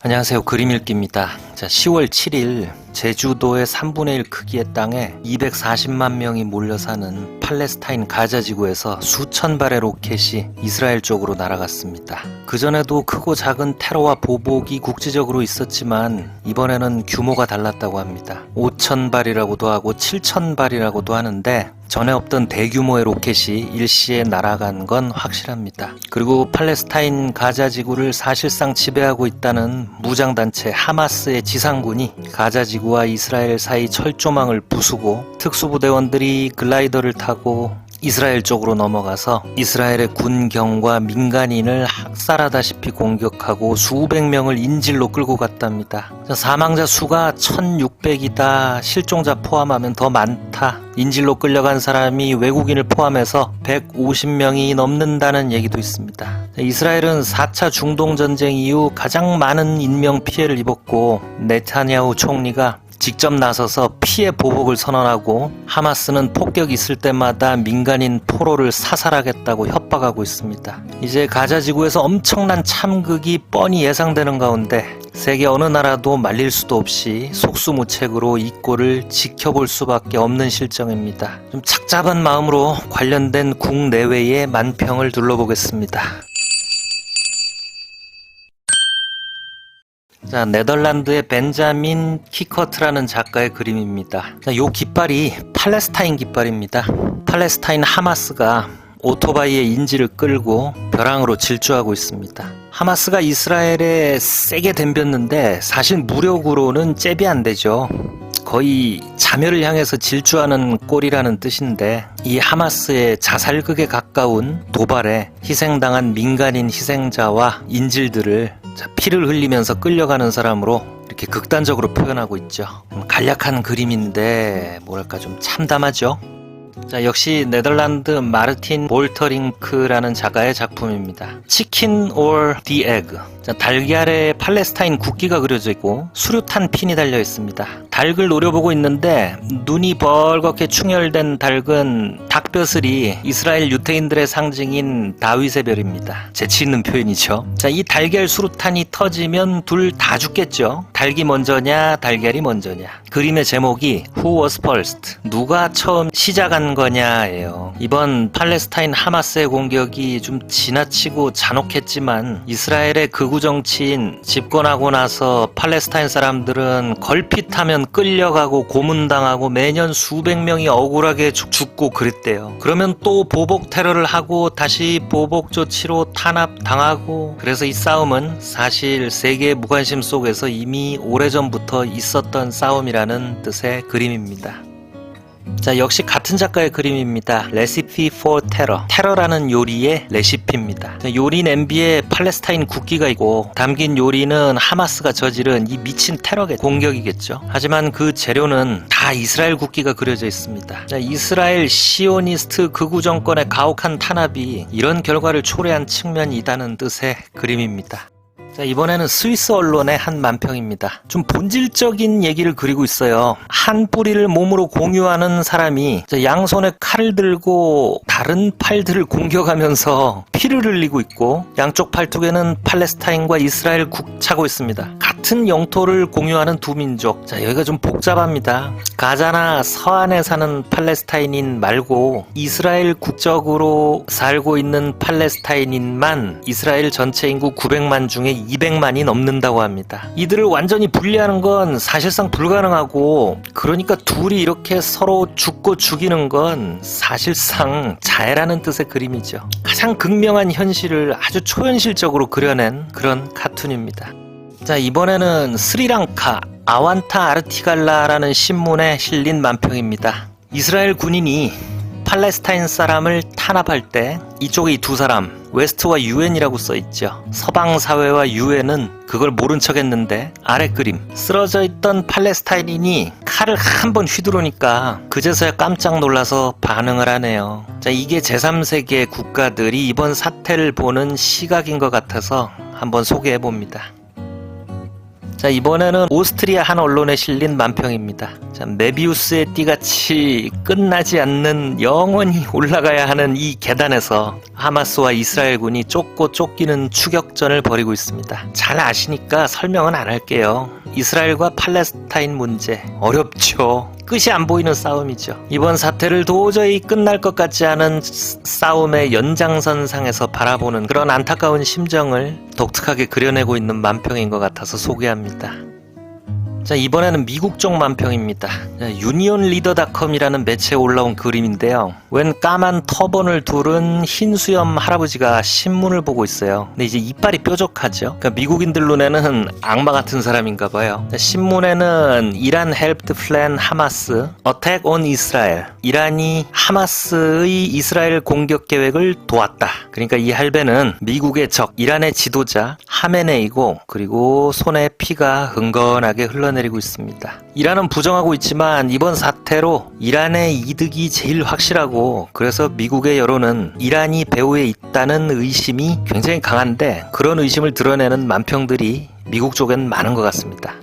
안녕하세요. 그림읽기입니다. 자, 10월 7일 제주도의 3분의 1 크기의 땅에 240만 명이 몰려 사는 팔레스타인 가자 지구에서 수천 발의 로켓이 이스라엘 쪽으로 날아갔습니다. 그전에도 크고 작은 테러와 보복이 국지적으로 있었지만 이번에는 규모가 달랐다고 합니다. 5천 발이라고도 하고 7천 발이라고도 하는데 전에 없던 대규모의 로켓이 일시에 날아간 건 확실합니다. 그리고 팔레스타인 가자 지구를 사실상 지배하고 있다는 무장단체 하마스의 지상군이 가자 지구와 이스라엘 사이 철조망을 부수고 특수부대원들이 글라이더를 타고 이스라엘 쪽으로 넘어가서 이스라엘의 군경과 민간인을 학살하다시피 공격하고 수백 명을 인질로 끌고 갔답니다. 사망자 수가 1600이다. 실종자 포함하면 더 많다. 인질로 끌려간 사람이 외국인을 포함해서 150명이 넘는다는 얘기도 있습니다. 이스라엘은 4차 중동전쟁 이후 가장 많은 인명피해를 입었고 네타냐후 총리가 직접 나서서 피해 보복을 선언하고 하마스는 폭격이 있을 때마다 민간인 포로를 사살하겠다고 협박하고 있습니다. 이제 가자 지구에서 엄청난 참극이 뻔히 예상되는 가운데 세계 어느 나라도 말릴 수도 없이 속수무책으로 이 꼴을 지켜볼 수밖에 없는 실정입니다. 좀 착잡한 마음으로 관련된 국내외의 만평을 둘러보겠습니다. 자, 네덜란드의 벤자민 키커트라는 작가의 그림입니다. 자, 요 깃발이 팔레스타인 깃발입니다. 팔레스타인 하마스가 오토바이에 인질을 끌고 벼랑으로 질주하고 있습니다. 하마스가 이스라엘에 세게 덤볐는데 사실 무력으로는 잽이 안 되죠. 거의 자멸을 향해서 질주하는 꼴이라는 뜻인데 이 하마스의 자살극에 가까운 도발에 희생당한 민간인 희생자와 인질들을 피를 흘리면서 끌려가는 사람으로 이렇게 극단적으로 표현하고 있죠. 간략한 그림인데 뭐랄까 좀 참담하죠. 자, 역시 네덜란드 마르틴 볼터링크라는 작가의 작품입니다. 치킨 or the egg. 자, 달걀에 팔레스타인 국기가 그려져 있고 수류탄 핀이 달려 있습니다. 닭을 노려보고 있는데 눈이 벌겋게 충혈된 닭은 닭벼슬이 이스라엘 유태인들의 상징인 다윗의 별입니다. 재치 있는 표현이죠. 자, 이 달걀 수류탄이 터지면 둘 다 죽겠죠. 닭이 먼저냐 달걀이 먼저냐. 그림의 제목이 Who was first? 누가 처음 시작한 거냐예요. 이번 팔레스타인 하마스의 공격이 좀 지나치고 잔혹했지만 이스라엘의 극우 정치인 집권하고 나서 팔레스타인 사람들은 걸핏하면 끌려가고 고문당하고 매년 수백 명이 억울하게 죽고 그랬대요. 그러면 또 보복 테러를 하고 다시 보복 조치로 탄압당하고, 그래서 이 싸움은 사실 세계의 무관심 속에서 이미 오래전부터 있었던 싸움이라는 뜻의 그림입니다. 자, 역시 같은 작가의 그림입니다. Recipe for Terror. 테러라는 요리의 레시피입니다. 요리 냄비에 팔레스타인 국기가 있고 담긴 요리는 하마스가 저지른 이 미친 테러의 공격이겠죠. 하지만 그 재료는 다 이스라엘 국기가 그려져 있습니다. 자, 이스라엘 시오니스트 극우 정권의 가혹한 탄압이 이런 결과를 초래한 측면이 있다는 뜻의 그림입니다. 자, 이번에는 스위스 언론의 한 만평입니다. 좀 본질적인 얘기를 그리고 있어요. 한 뿌리를 몸으로 공유하는 사람이 양손에 칼을 들고 다른 팔들을 공격하면서 피를 흘리고 있고 양쪽 팔뚝에는 팔레스타인과 이스라엘 차고 있습니다. 같은 영토를 공유하는 두 민족. 자, 여기가 좀 복잡합니다. 가자나 서안에 사는 팔레스타인인 말고 이스라엘 국적으로 살고 있는 팔레스타인인만 이스라엘 전체 인구 900만 중에 200만이 넘는다고 합니다. 이들을 완전히 분리하는 건 사실상 불가능하고, 그러니까 둘이 이렇게 서로 죽고 죽이는 건 사실상 자해라는 뜻의 그림이죠. 가장 극명한 현실을 아주 초현실적으로 그려낸 그런 카툰입니다. 자, 이번에는 스리랑카 아완타 아르티갈라라는 신문에 실린 만평입니다. 이스라엘 군인이 팔레스타인 사람을 탄압할 때 이쪽에 이 두 사람 웨스트와 유엔이라고 써있죠. 서방 사회와 유엔은 그걸 모른 척 했는데 아래 그림 쓰러져 있던 팔레스타인인이 칼을 한 번 휘두르니까 그제서야 깜짝 놀라서 반응을 하네요. 자, 이게 제3세계 국가들이 이번 사태를 보는 시각인 것 같아서 한번 소개해봅니다. 자, 이번에는 오스트리아 한 언론에 실린 만평입니다. 자, 메비우스의 띠같이 끝나지 않는 영원히 올라가야 하는 이 계단에서 하마스와 이스라엘군이 쫓고 쫓기는 추격전을 벌이고 있습니다. 잘 아시니까 설명은 안 할게요. 이스라엘과 팔레스타인 문제 어렵죠. 끝이 안 보이는 싸움이죠. 이번 사태를 도저히 끝날 것 같지 않은 싸움의 연장선상에서 바라보는 그런 안타까운 심정을 독특하게 그려내고 있는 만평인 것 같아서 소개합니다. 자, 이번에는 미국 쪽 만평입니다. 유니온리더닷컴이라는 매체에 올라온 그림인데요. 웬 까만 터번을 두른 흰 수염 할아버지가 신문을 보고 있어요. 근데 이제 이빨이 뾰족하죠. 그러니까 미국인들 눈에는 악마 같은 사람인가 봐요. 신문에는 이란 helped plan 하마스 attack on Israel. 이란이 하마스의 이스라엘 공격 계획을 도왔다. 그러니까 이 할배는 미국의 적 이란의 지도자 하메네이고, 그리고 손에 피가 흥건하게 흘러내리고 있습니다. 이란은 부정하고 있지만 이번 사태로 이란의 이득이 제일 확실하고, 그래서 미국의 여론은 이란이 배후에 있다는 의심이 굉장히 강한데, 그런 의심을 드러내는 만평들이 미국 쪽엔 많은 것 같습니다.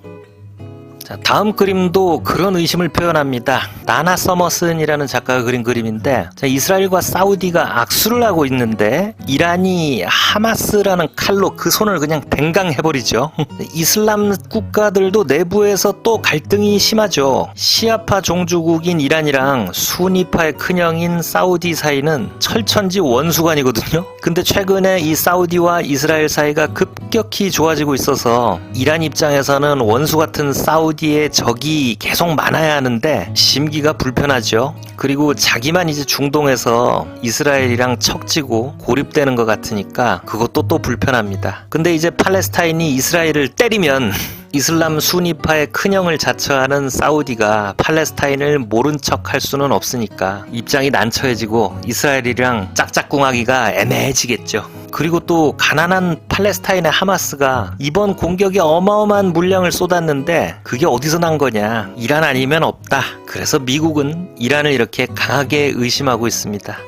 자, 다음 그림도 그런 의심을 표현합니다. 나나 서머슨이라는 작가가 그린 그림인데, 자, 이스라엘과 사우디가 악수를 하고 있는데 이란이 하마스라는 칼로 그 손을 그냥 뱅강해버리죠. 이슬람 국가들도 내부에서 또 갈등이 심하죠. 시아파 종주국인 이란이랑 수니파의 큰형인 사우디 사이는 철천지 원수관이거든요. 근데 최근에 이 사우디와 이스라엘 사이가 급격히 좋아지고 있어서 이란 입장에서는 원수 같은 사우디의 적이 계속 많아야 하는데 심기가 불편하죠. 그리고 자기만 이제 중동에서 이스라엘이랑 척지고 고립되는 것 같으니까 그것도 또 불편합니다. 근데 이제 팔레스타인이 이스라엘을 때리면 이슬람 수니파의 큰형을 자처하는 사우디가 팔레스타인을 모른 척 할 수는 없으니까 입장이 난처해지고 이스라엘이랑 짝짝꿍하기가 애매해지겠죠. 그리고 또 가난한 팔레스타인의 하마스가 이번 공격에 어마어마한 물량을 쏟았는데 그게 어디서 난 거냐? 이란 아니면 없다. 그래서 미국은 이란을 이렇게 강하게 의심하고 있습니다.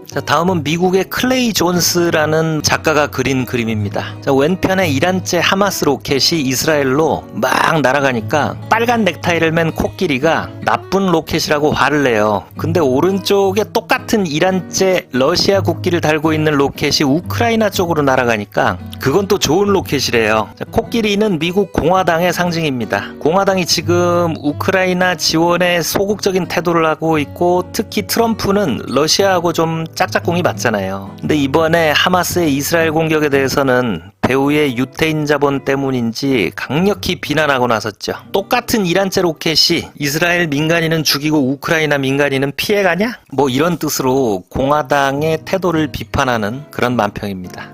자, 다음은 미국의 클레이 존스라는 작가가 그린 그림입니다. 자, 왼편에 이란제 하마스 로켓이 이스라엘로 막 날아가니까 빨간 넥타이를 맨 코끼리가 나쁜 로켓이라고 화를 내요. 근데 오른쪽에 똑같은 이란제 러시아 국기를 달고 있는 로켓이 우크라이나 쪽으로 날아가니까 그건 또 좋은 로켓이래요. 자, 코끼리는 미국 공화당의 상징입니다. 공화당이 지금 우크라이나 지원에 소극적인 태도를 하고 있고, 특히 트럼프는 러시아하고 좀 짝짝꿍이 맞잖아요. 근데 이번에 하마스의 이스라엘 공격에 대해서는 배후의 유태인 자본 때문인지 강력히 비난하고 나섰죠. 똑같은 이란제 로켓이 이스라엘 민간인은 죽이고 우크라이나 민간인은 피해가냐? 뭐 이런 뜻으로 공화당의 태도를 비판하는 그런 만평입니다.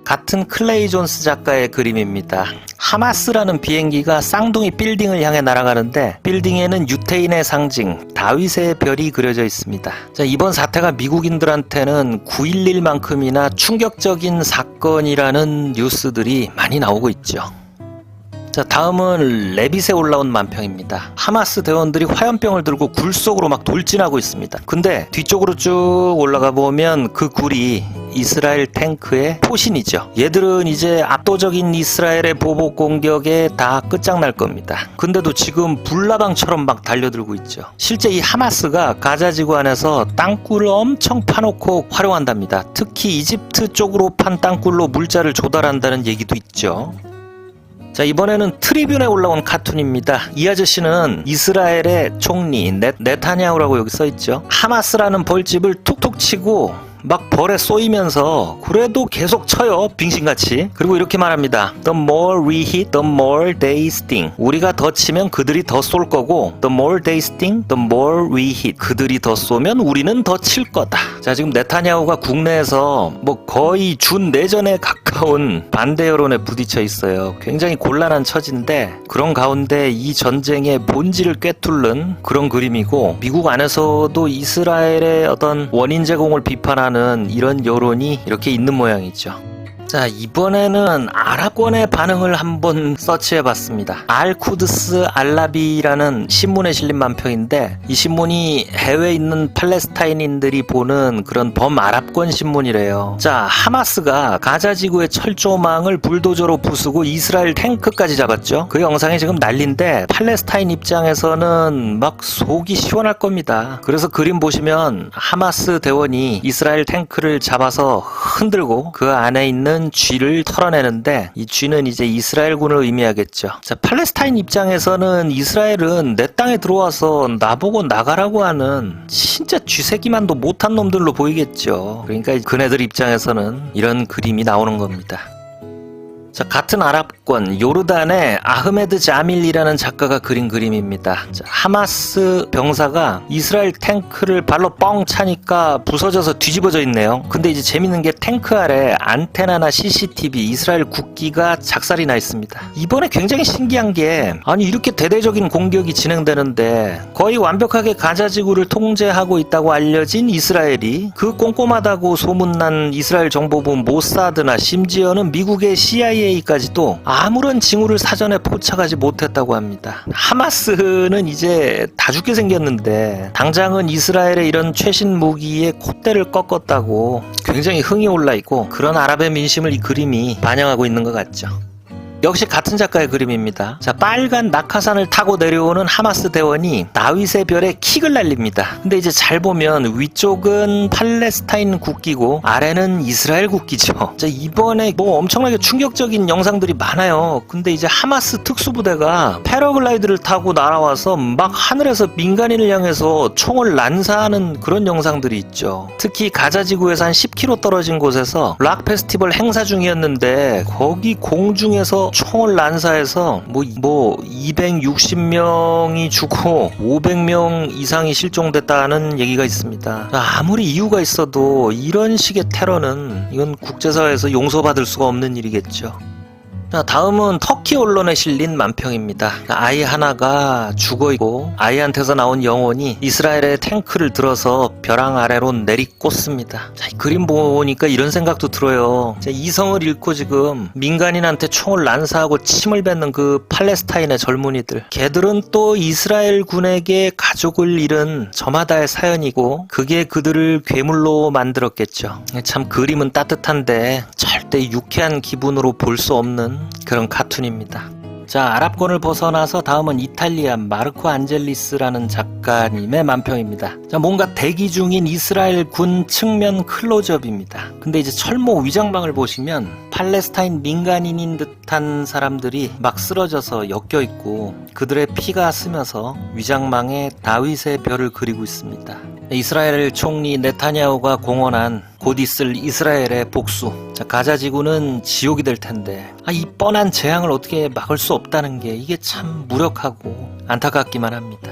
같은 클레이 존스 작가의 그림입니다. 하마스라는 비행기가 쌍둥이 빌딩을 향해 날아가는데 빌딩에는 유태인의 상징 다윗의 별이 그려져 있습니다. 자, 이번 사태가 미국인들한테는 9.11만큼이나 충격적인 사건이라는 뉴스들이 많이 나오고 있죠. 자, 다음은 레빗에 올라온 만평입니다. 하마스 대원들이 화염병을 들고 굴 속으로 막 돌진하고 있습니다. 근데 뒤쪽으로 쭉 올라가 보면 그 굴이 이스라엘 탱크의 포신이죠. 얘들은 이제 압도적인 이스라엘의 보복 공격에 다 끝장날 겁니다. 근데도 지금 불나방처럼 막 달려들고 있죠. 실제 이 하마스가 가자지구 안에서 땅굴을 엄청 파놓고 활용한답니다. 특히 이집트 쪽으로 판 땅굴로 물자를 조달한다는 얘기도 있죠. 자, 이번에는 트리뷴에 올라온 카툰입니다. 이 아저씨는 이스라엘의 총리 네타냐후라고 여기 써있죠. 하마스라는 벌집을 툭툭 치고 막 벌에 쏘이면서 그래도 계속 쳐요, 빙신같이. 그리고 이렇게 말합니다. The more we hit, the more they sting. 우리가 더 치면 그들이 더 쏠 거고, The more they sting, the more we hit. 그들이 더 쏘면 우리는 더 칠 거다. 자, 지금 네타냐후가 국내에서 뭐 거의 준내전에 가까운 반대 여론에 부딪혀 있어요. 굉장히 곤란한 처지인데, 그런 가운데 이 전쟁의 본질을 꿰뚫는 그런 그림이고, 미국 안에서도 이스라엘의 어떤 원인 제공을 비판하는 이런 여론이 이렇게 있는 모양이죠. 자, 이번에는 아랍권의 반응을 한번 서치해봤습니다. 알쿠드스 알라비라는 신문에 실린 만평인데, 이 신문이 해외에 있는 팔레스타인인들이 보는 그런 범아랍권 신문이래요. 자, 하마스가 가자 지구의 철조망을 불도저로 부수고 이스라엘 탱크까지 잡았죠. 그 영상이 지금 난리인데 팔레스타인 입장에서는 막 속이 시원할 겁니다. 그래서 그림 보시면 하마스 대원이 이스라엘 탱크를 잡아서 흔들고 그 안에 있는 쥐를 털어내는데, 이 쥐는 이제 이스라엘군을 의미하겠죠. 자, 팔레스타인 입장에서는 이스라엘은 내 땅에 들어와서 나보고 나가라고 하는 진짜 쥐새끼만도 못한 놈들로 보이겠죠. 그러니까 그네들 입장에서는 이런 그림이 나오는 겁니다. 자, 같은 아랍권 요르단의 아흐메드 자밀이라는 작가가 그린 그림입니다. 자, 하마스 병사가 이스라엘 탱크를 발로 뻥 차니까 부서져서 뒤집어져 있네요. 근데 이제 재밌는 게 탱크 아래 안테나나 CCTV, 이스라엘 국기가 작살이 나 있습니다. 이번에 굉장히 신기한 게, 아니 이렇게 대대적인 공격이 진행되는데 거의 완벽하게 가자지구를 통제하고 있다고 알려진 이스라엘이 그 꼼꼼하다고 소문난 이스라엘 정보부 모사드나 심지어는 미국의 CIA까지도 아무런 징후를 사전에 포착하지 못했다고 합니다. 하마스는 이제 다 죽게 생겼는데 당장은 이스라엘의 이런 최신 무기에 콧대를 꺾었다고 굉장히 흥이 올라 있고, 그런 아랍의 민심을 이 그림이 반영하고 있는 것 같죠. 역시 같은 작가의 그림입니다. 자, 빨간 낙하산을 타고 내려오는 하마스 대원이 다윗의 별에 킥을 날립니다. 근데 이제 잘 보면 위쪽은 팔레스타인 국기고 아래는 이스라엘 국기죠. 자, 이번에 뭐 엄청나게 충격적인 영상들이 많아요. 근데 이제 하마스 특수부대가 패러글라이드를 타고 날아와서 막 하늘에서 민간인을 향해서 총을 난사하는 그런 영상들이 있죠. 특히 가자지구에서 한 10km 떨어진 곳에서 락 페스티벌 행사 중이었는데 거기 공중에서 총을 난사해서 뭐 260명이 죽고 500명 이상이 실종됐다는 얘기가 있습니다. 아무리 이유가 있어도 이런 식의 테러는 이건 국제사회에서 용서받을 수가 없는 일이겠죠. 자, 다음은 터키 언론에 실린 만평입니다. 아이 하나가 죽어있고 아이한테서 나온 영혼이 이스라엘의 탱크를 들어서 벼랑 아래로 내리꽂습니다. 자, 이 그림 보니까 이런 생각도 들어요. 자, 이성을 잃고 지금 민간인한테 총을 난사하고 침을 뱉는 그 팔레스타인의 젊은이들, 걔들은 또 이스라엘 군에게 가족을 잃은 저마다의 사연이고 그게 그들을 괴물로 만들었겠죠. 참 그림은 따뜻한데 절대 유쾌한 기분으로 볼 수 없는 그런 카툰입니다. 자, 아랍권을 벗어나서 다음은 이탈리아 마르코 안젤리스라는 작가님의 만평입니다. 자, 뭔가 대기 중인 이스라엘 군 측면 클로즈업입니다. 근데 이제 철모 위장망을 보시면 팔레스타인 민간인인 듯한 사람들이 막 쓰러져서 엮여있고 그들의 피가 스며서 위장망에 다윗의 별을 그리고 있습니다. 이스라엘 총리 네타냐후가 공언한 곧 있을 이스라엘의 복수. 자, 가자 지구는 지옥이 될 텐데 이 뻔한 재앙을 어떻게 막을 수 없다는 게 이게 참 무력하고 안타깝기만 합니다.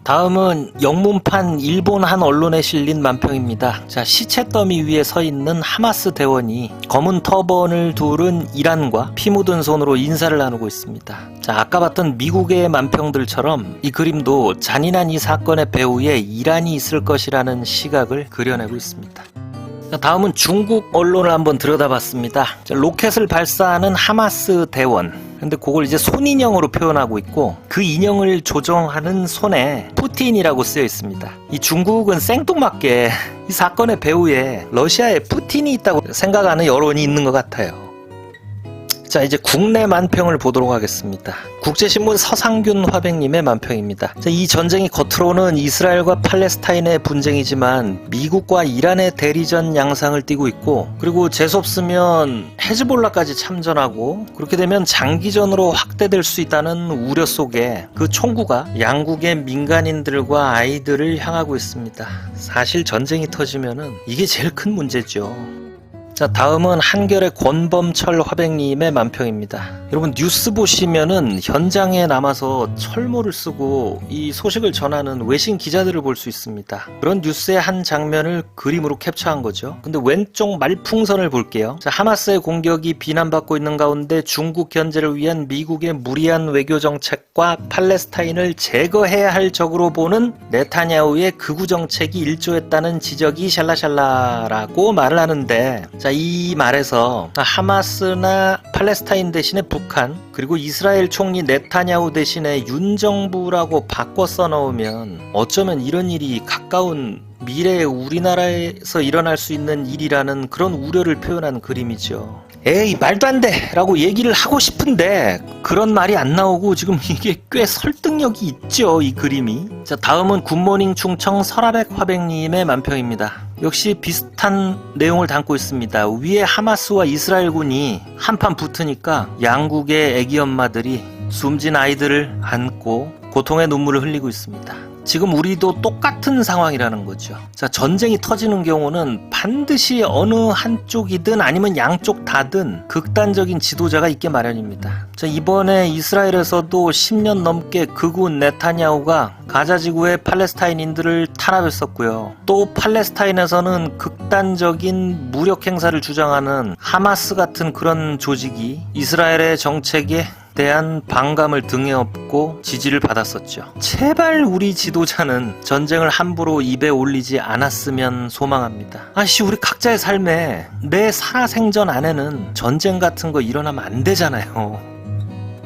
다음은 영문판 일본 한 언론에 실린 만평입니다. 자, 시체 더미 위에 서 있는 하마스 대원이 검은 터번을 두른 이란과 피 묻은 손으로 인사를 나누고 있습니다. 자, 아까 봤던 미국의 만평들처럼 이 그림도 잔인한 이 사건의 배후에 이란이 있을 것이라는 시각을 그려내고 있습니다. 자, 다음은 중국 언론을 한번 들여다봤습니다. 자, 로켓을 발사하는 하마스 대원. 근데 그걸 이제 손인형으로 표현하고 있고 그 인형을 조종하는 손에 푸틴이라고 쓰여 있습니다. 이 중국은 생뚱맞게 이 사건의 배후에 러시아에 푸틴이 있다고 생각하는 여론이 있는 것 같아요. 자, 이제 국내 만평을 보도록 하겠습니다. 국제신문 서상균 화백님의 만평입니다. 자, 이 전쟁이 겉으로는 이스라엘과 팔레스타인의 분쟁이지만 미국과 이란의 대리전 양상을 띠고 있고, 그리고 재수없으면 헤즈볼라까지 참전하고 그렇게 되면 장기전으로 확대될 수 있다는 우려 속에 그 총구가 양국의 민간인들과 아이들을 향하고 있습니다. 사실 전쟁이 터지면은 이게 제일 큰 문제죠. 자, 다음은 한결의 권범철 화백님의 만평입니다. 여러분 뉴스 보시면은 현장에 남아서 철모를 쓰고 이 소식을 전하는 외신 기자들을 볼 수 있습니다. 그런 뉴스의 한 장면을 그림으로 캡처한 거죠. 근데 왼쪽 말풍선을 볼게요. 자, 하마스의 공격이 비난받고 있는 가운데 중국 견제를 위한 미국의 무리한 외교 정책과 팔레스타인을 제거해야 할 적으로 보는 네타냐후의 극우 정책이 일조했다는 지적이 샬라샬라라고 말을 하는데, 자, 이 말에서 하마스나 팔레스타인 대신에 북한, 그리고 이스라엘 총리 네타냐후 대신에 윤 정부라고 바꿔 써놓으면 어쩌면 이런 일이 가까운 미래에 우리나라에서 일어날 수 있는 일이라는 그런 우려를 표현한 그림이죠. 에이, 말도 안 돼! 라고 얘기를 하고 싶은데 그런 말이 안 나오고 지금 이게 꽤 설득력이 있죠, 이 그림이. 자, 다음은 굿모닝 충청 설아백 화백님의 만평입니다. 역시 비슷한 내용을 담고 있습니다. 위에 하마스와 이스라엘군이 한판 붙으니까 양국의 애기 엄마들이 숨진 아이들을 안고 고통의 눈물을 흘리고 있습니다. 지금 우리도 똑같은 상황이라는 거죠. 자, 전쟁이 터지는 경우는 반드시 어느 한쪽이든 아니면 양쪽 다든 극단적인 지도자가 있게 마련입니다. 자, 이번에 이스라엘에서도 10년 넘게 극우 네타냐후가 가자 지구의 팔레스타인인들을 탄압했었고요. 또 팔레스타인에서는 극단적인 무력 행사를 주장하는 하마스 같은 그런 조직이 이스라엘의 정책에 대한 반감을 등에 업고 지지를 받았었죠. 제발 우리 지도자는 전쟁을 함부로 입에 올리지 않았으면 소망합니다. 아씨, 우리 각자의 삶에 내 살아생전 안에는 전쟁 같은 거 일어나면 안 되잖아요.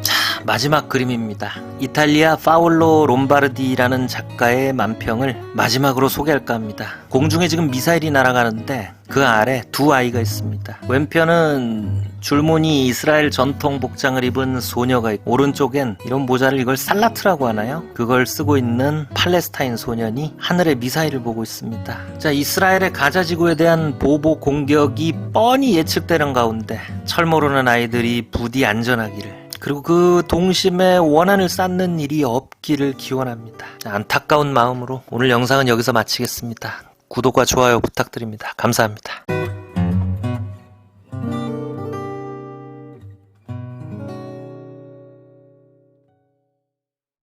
자, 마지막 그림입니다. 이탈리아 파올로 롬바르디라는 작가의 만평을 마지막으로 소개할까 합니다. 공중에 지금 미사일이 날아가는데 그 아래 두 아이가 있습니다. 왼편은 줄무늬 이스라엘 전통 복장을 입은 소녀가 있고, 오른쪽엔 이런 모자를 이걸 살라트라고 하나요? 그걸 쓰고 있는 팔레스타인 소년이 하늘에 미사일을 보고 있습니다. 자, 이스라엘의 가자 지구에 대한 보복 공격이 뻔히 예측되는 가운데 철모르는 아이들이 부디 안전하기를, 그리고 그 동심에 원한을 쌓는 일이 없기를 기원합니다. 자, 안타까운 마음으로 오늘 영상은 여기서 마치겠습니다. 구독과 좋아요 부탁드립니다. 감사합니다.